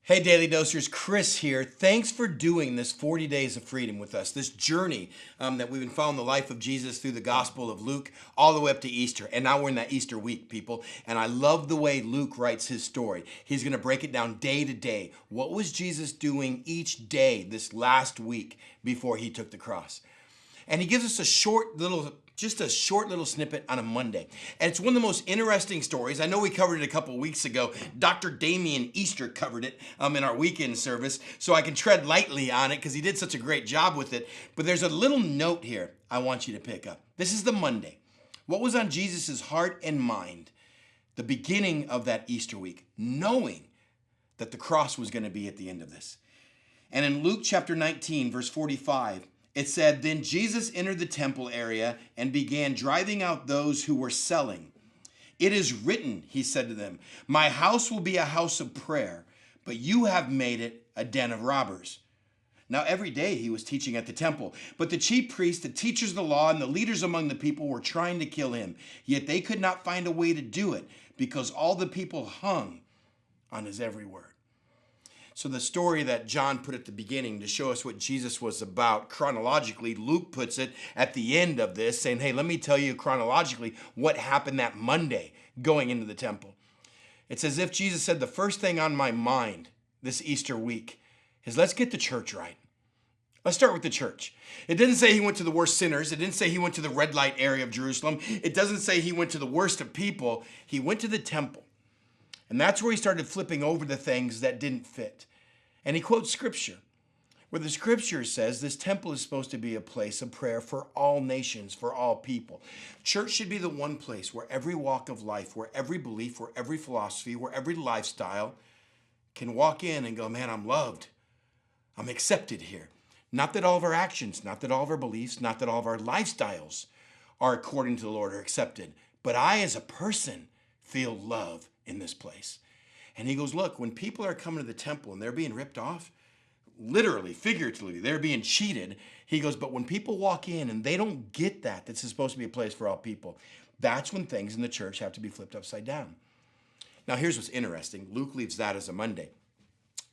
Hey, Daily Dosers, Chris here. Thanks for doing this 40 days of freedom with us, this journey that we've been following the life of Jesus through the Gospel of Luke all the way up to Easter. And now we're in that Easter week, people. And I love the way Luke writes his story. He's going to break it down day to day. What was Jesus doing each day this last week before he took the cross? And he gives us a short little snippet on a Monday. And it's one of the most interesting stories. I know we covered it a couple of weeks ago. Dr. Damian Easter covered it in our weekend service, so I can tread lightly on it because he did such a great job with it. But there's a little note here I want you to pick up. This is the Monday. What was on Jesus' heart and mind, the beginning of that Easter week, knowing that the cross was going to be at the end of this? And in Luke chapter 19, verse 45, it said, "Then Jesus entered the temple area and began driving out those who were selling. 'It is written,' he said to them, 'My house will be a house of prayer, but you have made it a den of robbers.' Now every day he was teaching at the temple, but the chief priests, the teachers of the law, and the leaders among the people were trying to kill him. Yet they could not find a way to do it because all the people hung on his every word." So the story that John put at the beginning to show us what Jesus was about, chronologically, Luke puts it at the end of this, saying, hey, let me tell you chronologically what happened that Monday going into the temple. It's as if Jesus said, the first thing on my mind this Easter week is let's get the church right. Let's start with the church. It didn't say he went to the worst sinners. It didn't say he went to the red light area of Jerusalem. It doesn't say he went to the worst of people. He went to the temple. And that's where he started flipping over the things that didn't fit. And he quotes scripture, where the scripture says this temple is supposed to be a place of prayer for all nations, for all people. Church should be the one place where every walk of life, where every belief, where every philosophy, where every lifestyle can walk in and go, man, I'm loved. I'm accepted here. Not that all of our actions, not that all of our beliefs, not that all of our lifestyles are according to the Lord or accepted, but I as a person feel love in this place. And he goes, look, when people are coming to the temple and they're being ripped off, literally, figuratively, they're being cheated. He goes, but when people walk in and they don't get that, this is supposed to be a place for all people, that's when things in the church have to be flipped upside down. Now, here's what's interesting. Luke leaves that as a Monday.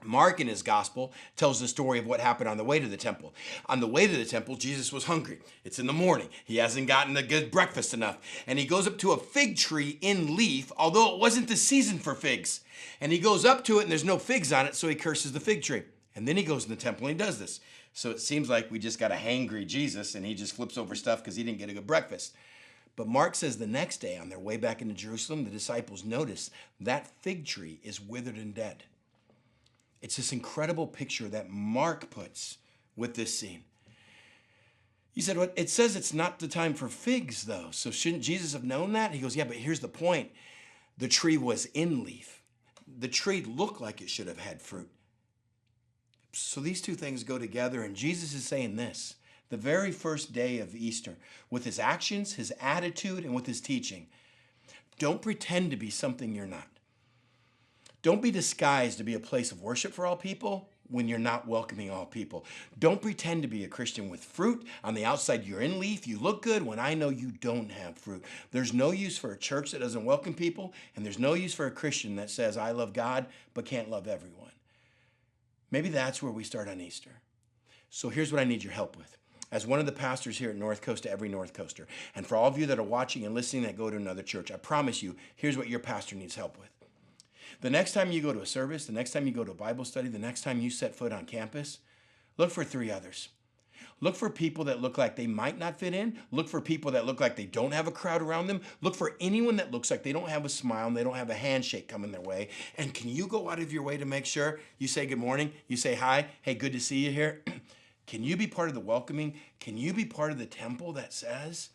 Mark in his gospel tells the story of what happened on the way to the temple. On the way to the temple, Jesus was hungry. It's in the morning. He hasn't gotten a good breakfast enough. And he goes up to a fig tree in leaf, although it wasn't the season for figs. And he goes up to it and there's no figs on it, so he curses the fig tree. And then he goes in the temple and he does this. So it seems like we just got a hangry Jesus and he just flips over stuff because he didn't get a good breakfast. But Mark says the next day on their way back into Jerusalem, the disciples notice that fig tree is withered and dead. It's this incredible picture that Mark puts with this scene. You said, what? It says it's not the time for figs, though. So shouldn't Jesus have known that? He goes, yeah, but here's the point. The tree was in leaf. The tree looked like it should have had fruit. So these two things go together, and Jesus is saying this, the very first day of Easter, with his actions, his attitude, and with his teaching. Don't pretend to be something you're not. Don't be disguised to be a place of worship for all people when you're not welcoming all people. Don't pretend to be a Christian with fruit. On the outside, you're in leaf. You look good when I know you don't have fruit. There's no use for a church that doesn't welcome people, and there's no use for a Christian that says, I love God, but can't love everyone. Maybe that's where we start on Easter. So here's what I need your help with. As one of the pastors here at North Coast to every North Coaster, and for all of you that are watching and listening that go to another church, I promise you, here's what your pastor needs help with. The next time you go to a service, the next time you go to a Bible study, the next time you set foot on campus, look for 3 others. Look for people that look like they might not fit in. Look for people that look like they don't have a crowd around them. Look for anyone that looks like they don't have a smile and they don't have a handshake coming their way. And can you go out of your way to make sure you say good morning, you say hi, hey, good to see you here? Can you be part of the welcoming? Can you be part of the temple that says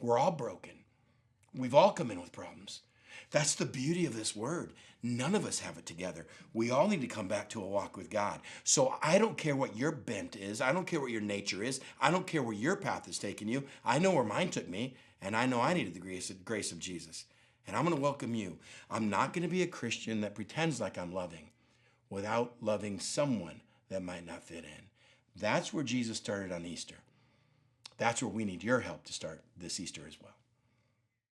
we're all broken? We've all come in with problems. That's the beauty of this word. None of us have it together. We all need to come back to a walk with God. So I don't care what your bent is. I don't care what your nature is. I don't care where your path has taken you. I know where mine took me, and I know I needed the grace of Jesus. And I'm going to welcome you. I'm not going to be a Christian that pretends like I'm loving without loving someone that might not fit in. That's where Jesus started on Easter. That's where we need your help to start this Easter as well.